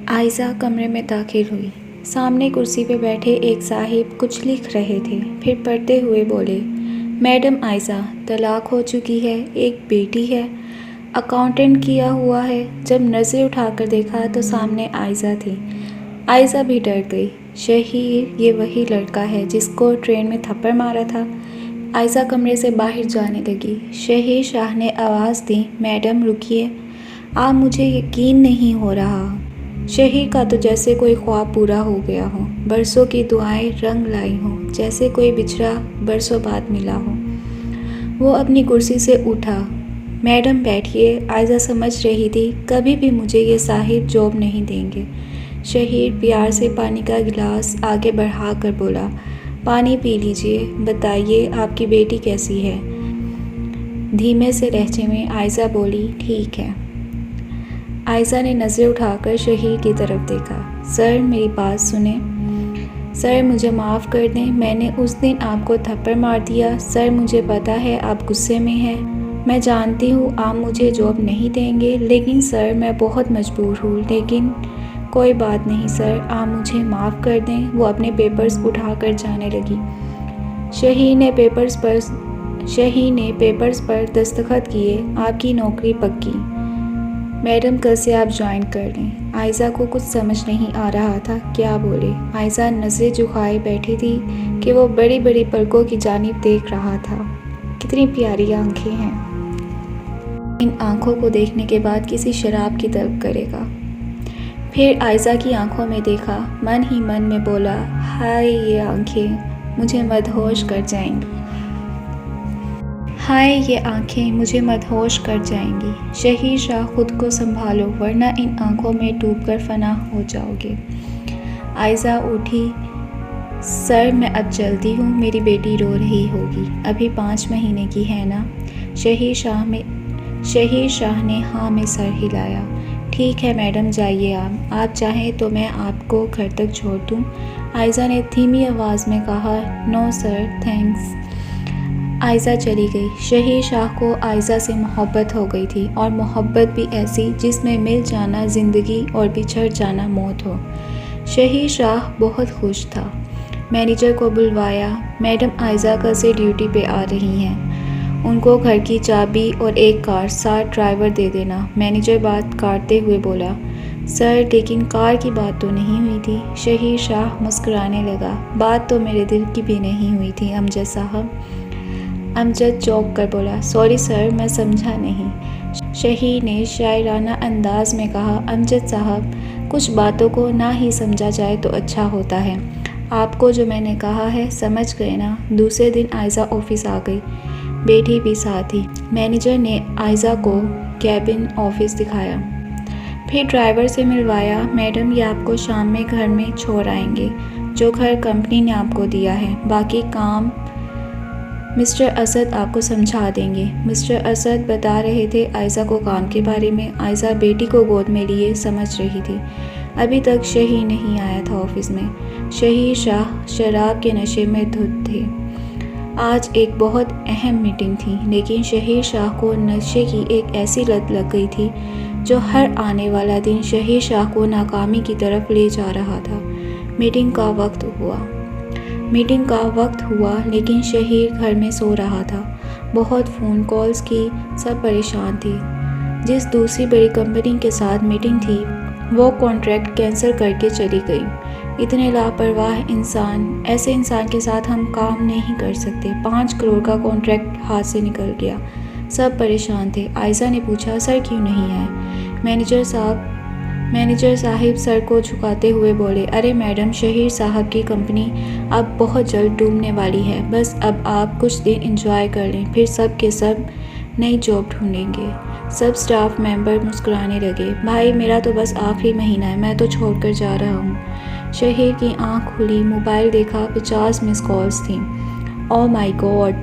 عائزہ کمرے میں داخل ہوئی۔ سامنے کرسی پہ بیٹھے ایک صاحب کچھ لکھ رہے تھے، پھر پڑھتے ہوئے بولے، میڈم عائزہ، طلاق ہو چکی ہے، ایک بیٹی ہے، اکاؤنٹنٹ کیا ہوا ہے۔ جب نظر اٹھا کر دیکھا تو سامنے عائزہ تھی۔ عائزہ بھی ڈر گئی۔ شہیر یہ وہی لڑکا ہے جس کو ٹرین میں تھپڑ مارا تھا۔ عائزہ کمرے سے باہر جانے لگی۔ شہیر شاہ نے آواز دی، میڈم رکیے، آپ مجھے یقین نہیں ہو رہا۔ شہیر کا تو جیسے کوئی خواب پورا ہو گیا ہو، برسوں کی دعائیں رنگ لائی ہوں، جیسے کوئی بچھڑا برسوں بعد ملا ہو۔ وہ اپنی کرسی سے اٹھا۔ میڈم بیٹھیے۔ عائزہ سمجھ رہی تھی کبھی بھی مجھے یہ صاحب جاب نہیں دیں گے۔ شہیر پیار سے پانی کا گلاس آگے بڑھا کر بولا، پانی پی لیجئے، بتائیے آپ کی بیٹی کیسی ہے؟ دھیمے سے لہجے میں عائزہ بولی، ٹھیک ہے۔ عائزہ نے نظر اٹھا کر شہیر کی طرف دیکھا۔ سر میری بات سنیں۔ سر مجھے معاف کر دیں، میں نے اس دن آپ کو تھپڑ مار دیا۔ سر مجھے پتا ہے آپ غصے میں ہیں، میں جانتی ہوں آپ مجھے جاب نہیں دیں گے، لیکن سر میں بہت مجبور ہوں، لیکن کوئی بات نہیں سر، آپ مجھے معاف کر دیں۔ وہ اپنے پیپرز اٹھا کر جانے لگی۔ شہیر نے پیپرز پر دستخط کیے، آپ کی نوکری پکی، میڈم کل سے آپ جوائن کر لیں۔ عائزہ کو کچھ سمجھ نہیں آ رہا تھا کیا بولے۔ عائزہ نظریں جھکائے بیٹھی تھی کہ وہ بڑی بڑی پلکوں کی جانب دیکھ رہا تھا۔ کتنی پیاری آنکھیں ہیں، ان آنکھوں کو دیکھنے کے بعد کسی شراب کی طلب کرے گا۔ پھر عائزہ کی آنکھوں میں دیکھا، من ہی من میں بولا، ہائے یہ آنکھیں مجھے مدہوش کر جائیں گی، ہائے یہ آنکھیں مجھے مدہوش کر جائیں گی۔ شہیر شاہ خود کو سنبھالو ورنہ ان آنکھوں میں ڈوب کر فنا ہو جاؤ گے۔ عائزہ اٹھی، سر میں اب چلتی ہوں، میری بیٹی رو رہی ہوگی، ابھی 5 مہینے کی ہے نا؟ شہیر شاہ نے ہاں میں سر ہلایا۔ ٹھیک ہے میڈم جائیے آپ چاہیں تو میں آپ کو گھر تک چھوڑ دوں؟ عائزہ نے دھیمی آواز میں کہا، نو سر تھینکس۔ عائزہ چلی گئی۔ شہیر شاہ کو عائزہ سے محبت ہو گئی تھی، اور محبت بھی ایسی جس میں مل جانا زندگی اور بچھڑ جانا موت ہو۔ شہیر شاہ بہت خوش تھا۔ مینیجر کو بلوایا، میڈم عائزہ کل سے ڈیوٹی پہ آ رہی ہیں، ان کو گھر کی چابی اور ایک کار ساتھ ڈرائیور دے دینا۔ مینیجر بات کاٹتے ہوئے بولا، سر لیکن کار کی بات تو نہیں ہوئی تھی۔ شہیر شاہ مسکرانے لگا، بات تو میرے دل کی بھی نہیں ہوئی تھی امجد صاحب۔ امجد چونک کر بولا، سوری سر میں سمجھا نہیں۔ شہیر نے شاعرانہ انداز میں کہا، امجد صاحب کچھ باتوں کو نہ ہی سمجھا جائے تو اچھا ہوتا ہے، آپ کو جو میں نے کہا ہے سمجھ گئے نا؟ دوسرے دن عائزہ آفس آ گئی، بیٹی بھی ساتھ تھی۔ مینیجر نے عائزہ کو کیبن آفس دکھایا، پھر ڈرائیور سے ملوایا، میڈم یہ آپ کو شام میں گھر میں چھوڑ آئیں گے، جو گھر کمپنی نے آپ کو دیا ہے، باقی کام مسٹر اسد آپ کو سمجھا دیں گے۔ مسٹر اسد بتا رہے تھے عائزہ کو کام کے بارے میں۔ عائزہ بیٹی کو گود میں لیے سمجھ رہی تھی، ابھی تک شہیر نہیں آیا تھا آفس میں۔ شہیر شاہ شراب کے نشے میں دھت تھے۔ آج ایک بہت اہم میٹنگ تھی، لیکن شہیر شاہ کو نشے کی ایک ایسی لت لگ گئی تھی جو ہر آنے والا دن شہیر شاہ کو ناکامی کی طرف لے جا رہا تھا۔ میٹنگ کا وقت ہوا لیکن شہیر گھر میں سو رہا تھا۔ بہت فون کالز کی، سب پریشان تھے۔ جس دوسری بڑی کمپنی کے ساتھ میٹنگ تھی وہ کانٹریکٹ کینسل کر کے چلی گئی۔ اتنے لاپرواہ انسان، ایسے انسان کے ساتھ ہم کام نہیں کر سکتے۔ 5 کروڑ کا کانٹریکٹ ہاتھ سے نکل گیا، سب پریشان تھے۔ عائزہ نے پوچھا، سر کیوں نہیں آئے؟ مینیجر صاحب سر کو جھکاتے ہوئے بولے، ارے میڈم شہیر صاحب کی کمپنی اب بہت جلد ڈوبنے والی ہے، بس اب آپ کچھ دن انجوائے کر لیں، پھر سب کے سب نئی جاب ڈھونڈیں گے۔ سب سٹاف ممبر مسکرانے لگے، بھائی میرا تو بس آخری مہینہ ہے، میں تو چھوڑ کر جا رہا ہوں۔ شہیر کی آنکھ کھلی، موبائل دیکھا، 50 مس کالز تھیں۔ او مائی گاڈ!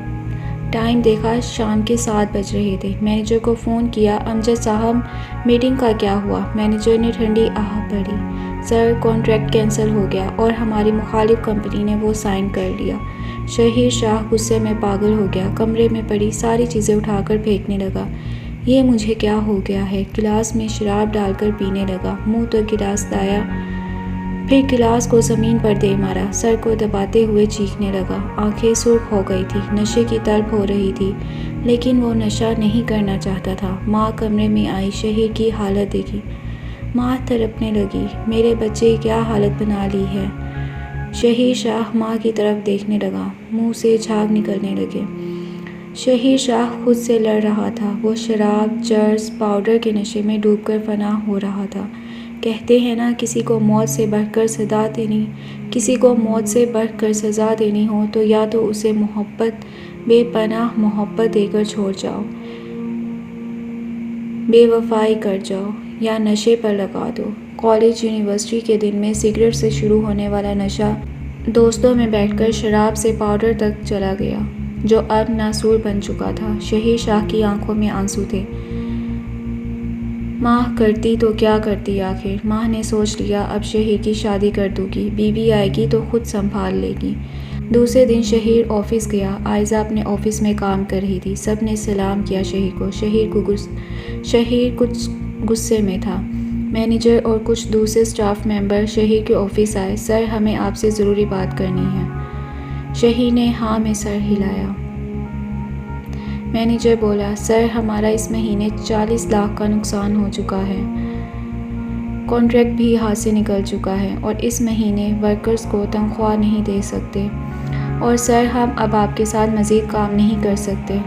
ٹائم دیکھا، شام کے 7 بج رہے تھے۔ مینیجر کو فون کیا، امجد صاحب میٹنگ کا کیا ہوا؟ مینیجر نے ٹھنڈی آہ بھری، سر کانٹریکٹ کینسل ہو گیا اور ہماری مخالف کمپنی نے وہ سائن کر لیا۔ شہیر شاہ غصے میں پاگل ہو گیا، کمرے میں پڑی ساری چیزیں اٹھا کر پھینکنے لگا۔ یہ مجھے کیا ہو گیا ہے؟ گلاس میں شراب ڈال کر پینے لگا، منہ تو گلاس لایا، پھر گلاس کو زمین پر دے مارا، سر کو دباتے ہوئے چیخنے لگا۔ آنکھیں سرخ ہو گئی تھی، نشے کی طلب ہو رہی تھی، لیکن وہ نشہ نہیں کرنا چاہتا تھا۔ ماں کمرے میں آئی، شہیر کی حالت دیکھی۔ ماں تڑپنے لگی، میرے بچے کی کیا حالت بنا لی ہے؟ شہیر شاہ ماں کی طرف دیکھنے لگا، منہ سے جھاگ نکلنے لگے۔ شہیر شاہ خود سے لڑ رہا تھا، وہ شراب، چرس، پاؤڈر کے نشے میں ڈوب کر فنا ہو رہا تھا۔ کہتے ہیں نا، کسی کو موت سے بڑھ کر سزا دینی ہو تو یا تو اسے محبت، بے پناہ محبت دے کر چھوڑ جاؤ، بے وفائی کر جاؤ، یا نشے پر لگا دو۔ کالج یونیورسٹی کے دن میں سگریٹ سے شروع ہونے والا نشہ دوستوں میں بیٹھ کر شراب سے پاؤڈر تک چلا گیا، جو اب ناسور بن چکا تھا۔ شہیر شاہ کی آنکھوں میں آنسو تھے۔ ماں کرتی تو کیا کرتی آخر؟ ماں نے سوچ لیا، اب شہیر کی شادی کر دوں گی، بیوی آئے گی تو خود سنبھال لے گی۔ دوسرے دن شہیر آفس گیا۔ عائزہ اپنے آفس میں کام کر رہی تھی۔ سب نے سلام کیا شہیر کو۔ شہیر کچھ غصے میں تھا۔ مینیجر اور کچھ دوسرے اسٹاف ممبر شہیر کے آفس آئے۔ سر، ہمیں آپ سے ضروری بات کرنی ہے۔ شہیر نے ہاں میں سر ہلایا۔ مینیجر بولا، سر، ہمارا اس مہینے 40 لاکھ کا نقصان ہو چکا ہے، کانٹریکٹ بھی ہاتھ سے نکل چکا ہے، اور اس مہینے ورکرز کو تنخواہ نہیں دے سکتے، اور سر ہم اب آپ کے ساتھ مزید کام نہیں کر سکتے۔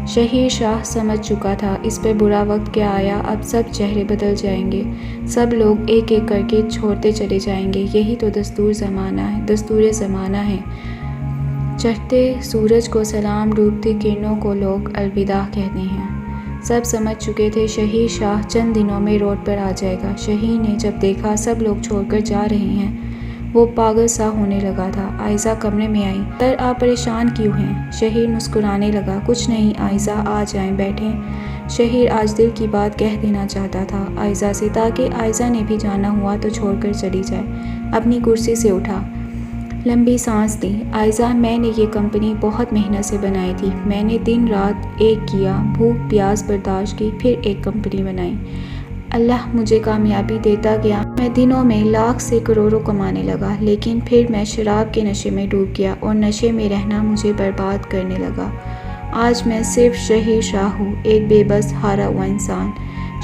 شہیر شاہ سمجھ چکا تھا اس پہ برا وقت کیا آیا، اب سب چہرے بدل جائیں گے، سب لوگ ایک ایک کر کے چھوڑتے چلے جائیں گے، یہی تو دستور زمانہ ہے۔ چڑھتے سورج کو سلام، ڈوبتی کرنوں کو لوگ الوداع کہتے ہیں۔ سب سمجھ چکے تھے شہیر شاہ چند دنوں میں روڈ پر آ جائے گا۔ شہیر نے جب دیکھا سب لوگ چھوڑ کر جا رہے ہیں، وہ پاگل سا ہونے لگا تھا۔ عائزہ کمرے میں آئی۔ سر، آپ پریشان کیوں ہیں؟ شہیر مسکرانے لگا۔ کچھ نہیں عائزہ، آ جائیں، بیٹھیں۔ شہیر آج دل کی بات کہہ دینا چاہتا تھا عائزہ سے، تاکہ عائزہ نے بھی جانا ہوا تو چھوڑ کر چلی جائے۔ اپنی کرسی سے اٹھا، لمبی سانس لی۔ عائزہ، میں نے یہ کمپنی بہت محنت سے بنائی تھی، میں نے دن رات ایک کیا، بھوک پیاس برداشت کی، پھر ایک کمپنی بنائی۔ اللہ مجھے کامیابی دیتا گیا، میں دنوں میں لاکھ سے کروڑوں کمانے لگا، لیکن پھر میں شراب کے نشے میں ڈوب گیا، اور نشے میں رہنا مجھے برباد کرنے لگا۔ آج میں صرف شہیر شاہ ہوں، ایک بے بس ہارا ہوا انسان۔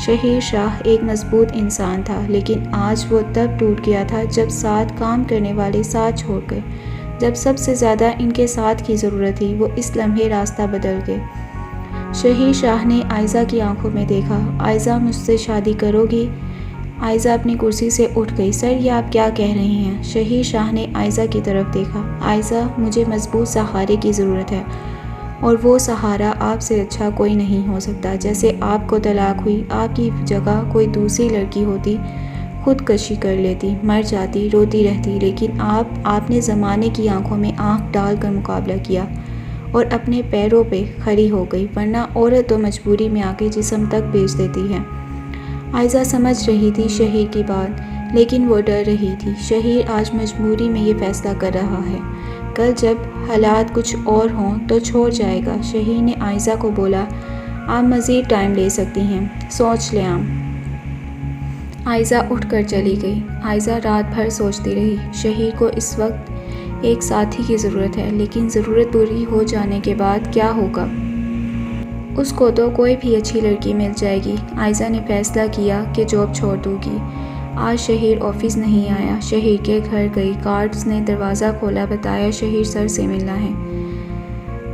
شہیر شاہ ایک مضبوط انسان تھا، لیکن آج وہ تب ٹوٹ گیا تھا جب ساتھ کام کرنے والے ساتھ چھوڑ گئے، جب سب سے زیادہ ان کے ساتھ کی ضرورت تھی، وہ اس لمحے راستہ بدل گئے۔ شہیر شاہ نے عائزہ کی آنکھوں میں دیکھا۔ عائزہ، مجھ سے شادی کرو گی؟ عائزہ اپنی کرسی سے اٹھ گئی۔ سر، یہ آپ کیا کہہ رہی ہیں؟ شہیر شاہ نے عائزہ کی طرف دیکھا۔ عائزہ، مجھے مضبوط سہارے کی ضرورت ہے، اور وہ سہارا آپ سے اچھا کوئی نہیں ہو سکتا۔ جیسے آپ کو طلاق ہوئی، آپ کی جگہ کوئی دوسری لڑکی ہوتی، خودکشی کر لیتی، مر جاتی، روتی رہتی، لیکن آپ نے زمانے کی آنکھوں میں آنکھ ڈال کر مقابلہ کیا اور اپنے پیروں پہ کھڑی ہو گئی، ورنہ عورت تو مجبوری میں آ کے جسم تک بیچ دیتی ہے۔ عائزہ سمجھ رہی تھی شہیر کی بات، لیکن وہ ڈر رہی تھی۔ شہیر آج مجبوری میں یہ فیصلہ کر رہا ہے، کل جب حالات کچھ اور ہوں تو چھوڑ جائے گا۔ شہیر نے عائزہ کو بولا، آپ مزید ٹائم لے سکتی ہیں، سوچ لیں آپ۔ عائزہ اٹھ کر چلی گئی۔ عائزہ رات بھر سوچتی رہی۔ شہیر کو اس وقت ایک ساتھی کی ضرورت ہے، لیکن ضرورت پوری ہو جانے کے بعد کیا ہوگا؟ اس کو تو کوئی بھی اچھی لڑکی مل جائے گی۔ عائزہ نے فیصلہ کیا کہ جاب چھوڑ دوں گی۔ آج شہیر آفس نہیں آیا۔ شہیر کے گھر گئی، گارڈز نے دروازہ کھولا، بتایا شہیر سر سے ملنا ہے۔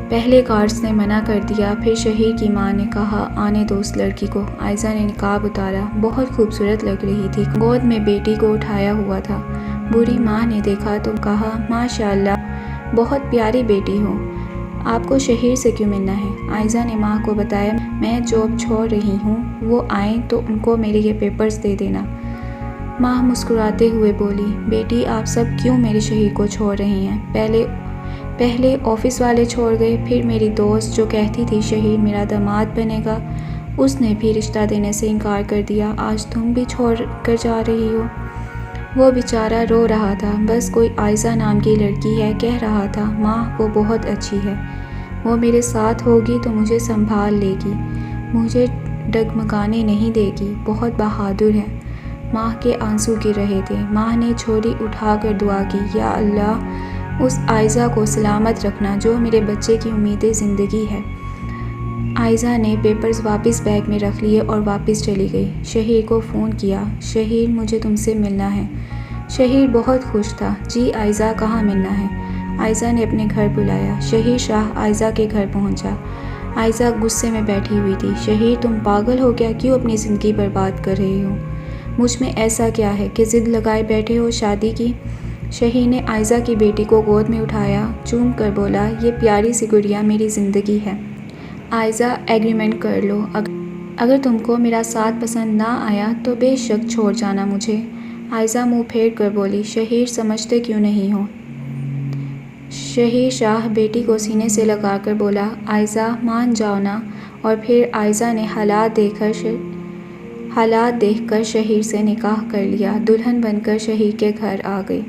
پہلے گارڈز نے منع کر دیا، پھر شہیر کی ماں نے کہا آنے دو اس لڑکی کو۔ عائزہ نے نقاب اتارا، بہت خوبصورت لگ رہی تھی، گود میں بیٹی کو اٹھایا ہوا تھا۔ بوڑھی ماں نے دیکھا تو کہا، ماشاءاللہ، بہت پیاری بیٹی ہو، آپ کو شہیر سے کیوں ملنا ہے؟ عائزہ نے ماں کو بتایا، میں جاب چھوڑ رہی ہوں، وہ آئیں تو ان کو میرے یہ پیپرز دے دینا۔ ماں مسکراتے ہوئے بولی، بیٹی آپ سب کیوں میرے شہیر کو چھوڑ رہی ہیں؟ پہلے آفس والے چھوڑ گئے، پھر میری دوست جو کہتی تھی شہیر میرا داماد بنے گا، اس نے بھی رشتہ دینے سے انکار کر دیا، آج تم بھی چھوڑ کر جا رہی ہو۔ وہ بیچارہ رو رہا تھا، بس کوئی عائزہ نام کی لڑکی ہے، کہہ رہا تھا، ماں وہ بہت اچھی ہے، وہ میرے ساتھ ہوگی تو مجھے سنبھال لے گی۔ مجھے ڈگمگانے نہیں دے گی، بہت بہادر ہے۔ ماہ کے آنسو گر رہے تھے۔ ماہ نے جھولی اٹھا کر دعا کی، یا اللہ اس عائزہ کو سلامت رکھنا جو میرے بچے کی امید زندگی ہے۔ عائزہ نے پیپرز واپس بیگ میں رکھ لیے اور واپس چلی گئی۔ شہیر کو فون کیا، شہیر مجھے تم سے ملنا ہے۔ شہیر بہت خوش تھا۔ جی عائزہ، کہاں ملنا ہے؟ عائزہ نے اپنے گھر بلایا۔ شہیر شاہ عائزہ کے گھر پہنچا۔ عائزہ غصے میں بیٹھی ہوئی تھی۔ شہیر تم پاگل ہو کیا؟ کیوں اپنی زندگی برباد کر رہے ہو؟ مجھ میں ایسا کیا ہے کہ ضد لگائے بیٹھے ہو شادی کی؟ شہیر نے عائزہ کی بیٹی کو گود میں اٹھایا، چوم کر بولا، یہ پیاری سی گڑیا میری زندگی ہے۔ عائزہ ایگریمنٹ کر لو، اگر تم کو میرا ساتھ پسند نہ آیا تو بے شک چھوڑ جانا مجھے۔ عائزہ منہ پھیر کر بولی، شہیر سمجھتے کیوں نہیں ہو؟ شہیر شاہ بیٹی کو سینے سے لگا کر بولا، عائزہ مان جاؤ نا۔ اور پھر عائزہ نے حالات دیکھ کر شہیر سے نکاح کر لیا، دلہن بن کر شہیر کے گھر آ گئی۔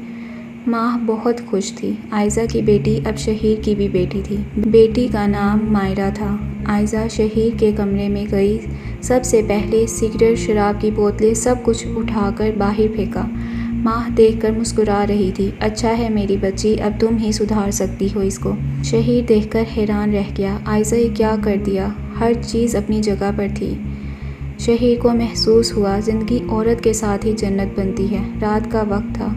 ماہ بہت خوش تھی۔ عائزہ کی بیٹی اب شہیر کی بھی بیٹی تھی۔ بیٹی کا نام مائرہ تھا۔ عائزہ شہیر کے کمرے میں گئی، سب سے پہلے سگریٹ، شراب کی بوتلیں، سب کچھ اٹھا کر باہر پھینکا۔ ماہ دیکھ کر مسکرا رہی تھی، اچھا ہے میری بچی، اب تم ہی سدھار سکتی ہو اس کو۔ شہیر دیکھ کر حیران رہ گیا، عائزہ یہ کیا کر دیا؟ ہر چیز اپنی جگہ پر تھی۔ شہیر کو محسوس ہوا زندگی عورت کے ساتھ ہی جنت بنتی ہے۔ رات کا وقت تھا۔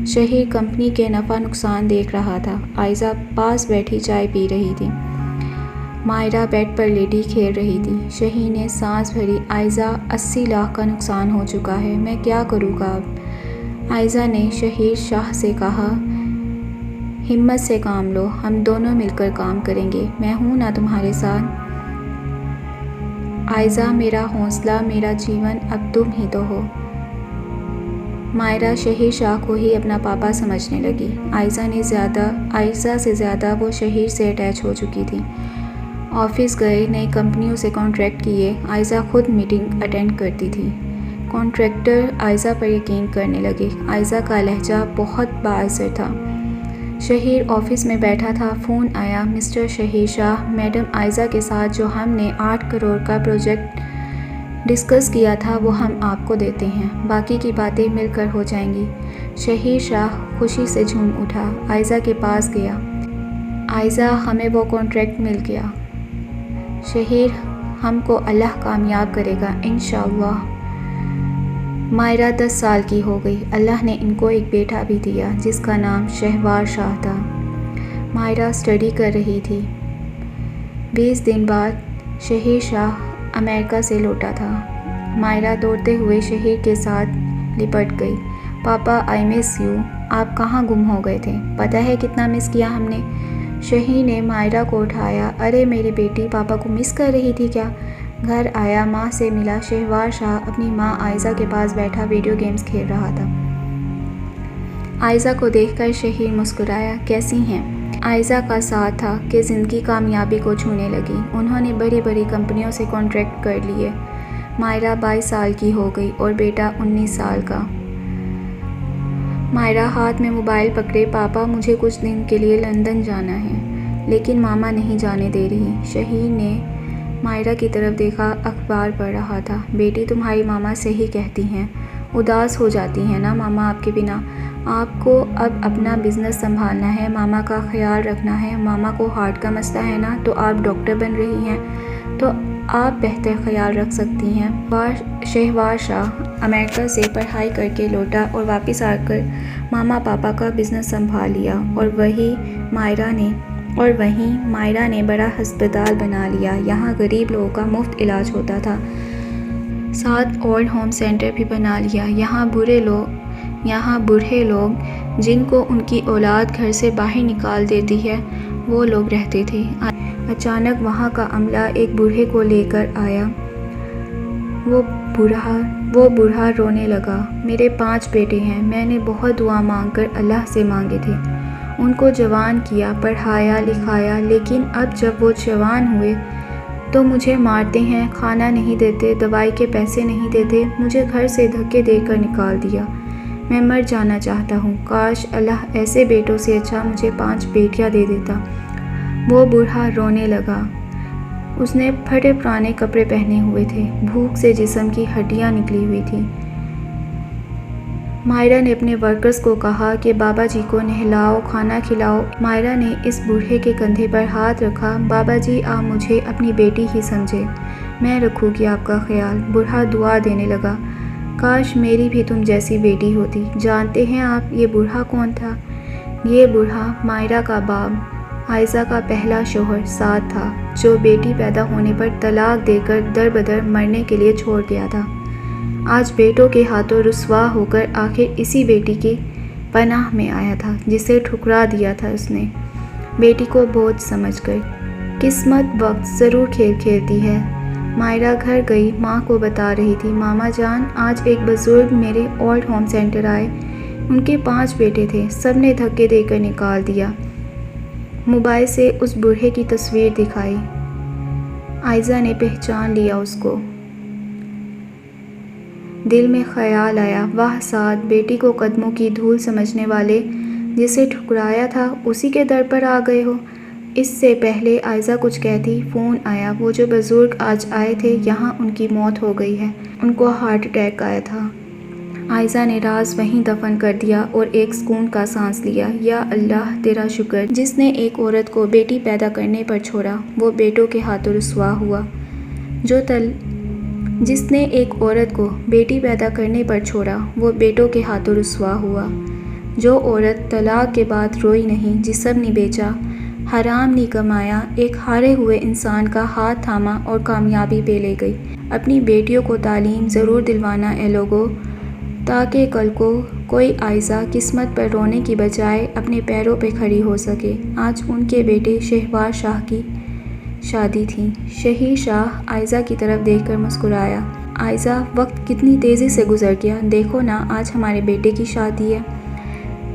شہیر کمپنی کے نفع نقصان دیکھ رہا تھا۔ عائزہ پاس بیٹھی چائے پی رہی تھی۔ مائرہ بیڈ پر لیٹی کھیل رہی تھی۔ شہیر نے سانس بھری، عائزہ 80 لاکھ کا نقصان ہو چکا ہے، میں کیا کروں گا اب؟ عائزہ نے شہیر شاہ سے کہا، ہمت سے کام لو، ہم دونوں مل کر کام کریں گے، میں ہوں نا تمہارے ساتھ۔ عائزہ میرا حوصلہ، میرا جیون، اب تم ہی تو ہو۔ مائرہ شہیر شاہ کو ہی اپنا پاپا سمجھنے لگی۔ عائزہ سے زیادہ وہ شہیر سے اٹیچ ہو چکی تھی۔ آفس گئے، نئی کمپنیوں سے کانٹریکٹ کیے، عائزہ خود میٹنگ اٹینڈ کرتی تھی۔ کانٹریکٹر عائزہ پر یقین کرنے لگے۔ عائزہ کا لہجہ بہت بااثر تھا۔ شہیر آفس میں بیٹھا تھا، فون آیا، مسٹر شہیر شاہ، میڈم عائزہ کے ساتھ جو ہم نے 8 کروڑ کا پروجیکٹ ڈسکس کیا تھا وہ ہم آپ کو دیتے ہیں، باقی کی باتیں مل کر ہو جائیں گی۔ شہیر شاہ خوشی سے جھوم اٹھا، عائزہ کے پاس گیا، عائزہ ہمیں وہ کانٹریکٹ مل گیا۔ شہیر ہم کو اللہ کامیاب کرے گا انشاءاللہ۔ مائرہ 10 سال کی ہو گئی، اللہ نے ان کو ایک بیٹا بھی دیا جس کا نام شہوار شاہ تھا۔ مائرہ اسٹڈی کر رہی تھی۔ 20 دن بعد شہیر شاہ امریکہ سے لوٹا تھا۔ مائرہ دوڑتے ہوئے شہیر کے ساتھ لپٹ گئی، پاپا آئی مس یو، آپ کہاں گم ہو گئے تھے؟ پتہ ہے کتنا مس کیا ہم نے۔ شہیر نے مائرہ کو اٹھایا، ارے میری بیٹی پاپا کو مس کر رہی تھی کیا؟ گھر آیا، ماں سے ملا۔ شہوار شاہ اپنی ماں عائزہ کے پاس بیٹھا ویڈیو گیمز کھیل رہا تھا۔ عائزہ کو دیکھ کر شہیر مسکرایا، کیسی ہیں؟ عائزہ کا ساتھ تھا کہ زندگی کامیابی کو چھونے لگی۔ انہوں نے بڑی بڑی کمپنیوں سے کانٹریکٹ کر لیے۔ مائرہ 22 سال کی ہو گئی اور بیٹا 19 سال کا۔ مائرہ ہاتھ میں موبائل پکڑے، پاپا مجھے کچھ دن کے لیے لندن جانا ہے، لیکن ماما نہیں جانے دے رہی۔ شہیر نے مائرہ کی طرف دیکھا، اخبار پڑھ رہا تھا، بیٹی تمہاری ماما صحیح کہتی ہیں، اداس ہو جاتی ہیں نا ماما آپ کے بنا۔ آپ کو اب اپنا بزنس سنبھالنا ہے، ماما کا خیال رکھنا ہے، ماما کو ہارٹ کا مسئلہ ہے نا، تو آپ ڈاکٹر بن رہی ہیں تو آپ بہتر خیال رکھ سکتی ہیں۔ شہوار شاہ امریکہ سے پڑھائی کر کے لوٹا اور واپس آ کر ماما پاپا کا بزنس سنبھال لیا، اور وہیں مائرہ نے بڑا ہسپتال بنا لیا۔ یہاں غریب لوگوں کا مفت علاج ہوتا تھا، ساتھ اولڈ ہوم سینٹر بھی بنا لیا۔ یہاں بوڑھے لوگ جن کو ان کی اولاد گھر سے باہر نکال دیتی ہے وہ لوگ رہتے تھے۔ اچانک وہاں کا عملہ ایک بوڑھے کو لے کر آیا۔ وہ بوڑھا رونے لگا، میرے 5 بیٹے ہیں، میں نے بہت دعا مانگ کر اللہ سے مانگے تھے، ان کو جوان کیا، پڑھایا لکھایا، لیکن اب جب وہ جوان ہوئے تو مجھے مارتے ہیں، کھانا نہیں دیتے، دوائی کے پیسے نہیں دیتے، مجھے گھر سے دھکے دے کر نکال دیا۔ میں مر جانا چاہتا ہوں، کاش اللہ ایسے بیٹوں سے اچھا مجھے 5 بیٹیاں دے دیتا۔ وہ بوڑھا رونے لگا۔ اس نے پھٹے پرانے کپڑے پہنے ہوئے تھے، بھوک سے جسم کی ہڈیاں نکلی ہوئی تھیں۔ مائرہ نے اپنے ورکرز کو کہا کہ بابا جی کو نہلاؤ، کھانا کھلاؤ۔ مائرہ نے اس بوڑھے کے کندھے پر ہاتھ رکھا۔ بابا جی آپ مجھے اپنی بیٹی ہی سمجھے، میں رکھوں گی آپ کا خیال۔ بوڑھا دعا دینے لگا، کاش میری بھی تم جیسی بیٹی ہوتی۔ جانتے ہیں آپ یہ بوڑھا کون تھا؟ یہ بوڑھا مائرہ کا باپ، عائزہ کا پہلا شوہر سعد تھا، جو بیٹی پیدا ہونے پر طلاق دے کر در بدر مرنے کے لیے چھوڑ گیا تھا۔ آج بیٹوں کے ہاتھوں رسوا ہو کر آخر اسی بیٹی کی پناہ میں آیا تھا جسے ٹھکرا دیا تھا اس نے، بیٹی کو بوجھ سمجھ کر۔ قسمت وقت ضرور کھیل کھیلتی ہے۔ مائرہ گھر گئی، ماں کو بتا رہی تھی، ماما جان آج ایک بزرگ میرے اولڈ ہوم سینٹر آئے، ان کے 5 بیٹے تھے، سب نے دھکے دے کر نکال دیا۔ موبائل سے اس بوڑھے کی تصویر دکھائی۔ عائزہ نے پہچان لیا اس کو۔ دل میں خیال آیا، واہ سعد، بیٹی کو قدموں کی دھول سمجھنے والے جسے ٹھکرایا تھا اسی کے در پر آ گئے ہو۔ اس سے پہلے عائزہ کچھ کہتی، فون آیا، وہ جو بزرگ آج آئے تھے یہاں ان کی موت ہو گئی ہے، ان کو ہارٹ اٹیک آیا تھا۔ عائزہ نے راز وہیں دفن کر دیا اور ایک سکون کا سانس لیا۔ یا اللہ تیرا شکر، جس نے ایک عورت کو بیٹی پیدا کرنے پر چھوڑا وہ بیٹوں کے ہاتھوں رسوا ہوا۔ جس نے ایک عورت کو بیٹی پیدا کرنے پر چھوڑا وہ بیٹوں کے ہاتھوں رسوا ہوا۔ جو عورت طلاق کے بعد روئی نہیں، جسم نہیں بیچا، حرام نہیں کمایا، ایک ہارے ہوئے انسان کا ہاتھ تھاما اور کامیابی پہ لے گئی۔ اپنی بیٹیوں کو تعلیم ضرور دلوانا اے لوگو، تاکہ کل کو کوئی عائزہ قسمت پر رونے کی بجائے اپنے پیروں پہ کھڑی ہو سکے۔ آج ان کے بیٹے شہوار شاہ کی شادی تھی۔ شہیر شاہ عائزہ کی طرف دیکھ کر مسکرایا، عائزہ وقت کتنی تیزی سے گزر گیا، دیکھو نا آج ہمارے بیٹے کی شادی ہے۔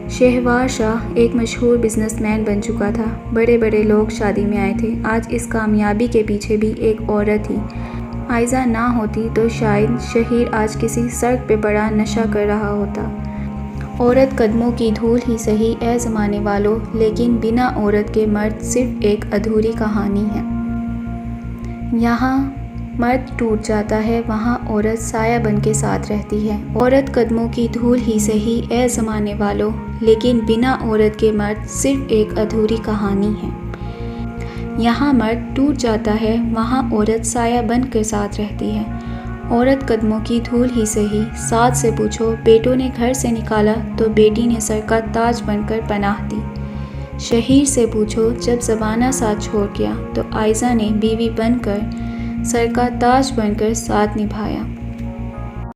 شہوار شاہ ایک مشہور بزنس مین بن چکا تھا، بڑے بڑے لوگ شادی میں آئے تھے۔ آج اس کامیابی کے پیچھے بھی ایک عورت تھی۔ عائزہ نہ ہوتی تو شاید شہیر آج کسی سڑک پہ بڑا نشہ کر رہا ہوتا۔ عورت قدموں کی دھول ہی سہی اے زمانے والو، لیکن بنا عورت کے مرد صرف ایک ادھوری کہانی ہے۔ یہاں مرد ٹوٹ جاتا ہے، وہاں عورت سایہ بن کے ساتھ رہتی ہے۔ عورت قدموں کی دھول ہی سہی اے زمانے والو، لیکن بنا عورت کے مرد صرف ایک ادھوری کہانی ہے۔ یہاں مرد ٹوٹ جاتا ہے، وہاں عورت سایہ بن کر ساتھ رہتی ہے۔ عورت قدموں کی دھول ہی سہی۔ سعد سے پوچھو، بیٹوں نے گھر سے نکالا تو بیٹی نے سر کا تاج بن کر پناہ دی۔ شہیر سے پوچھو، جب زمانہ ساتھ چھوڑ گیا تو عائزہ نے بیوی بن کر سر کا تاج بن کر ساتھ نبھایا۔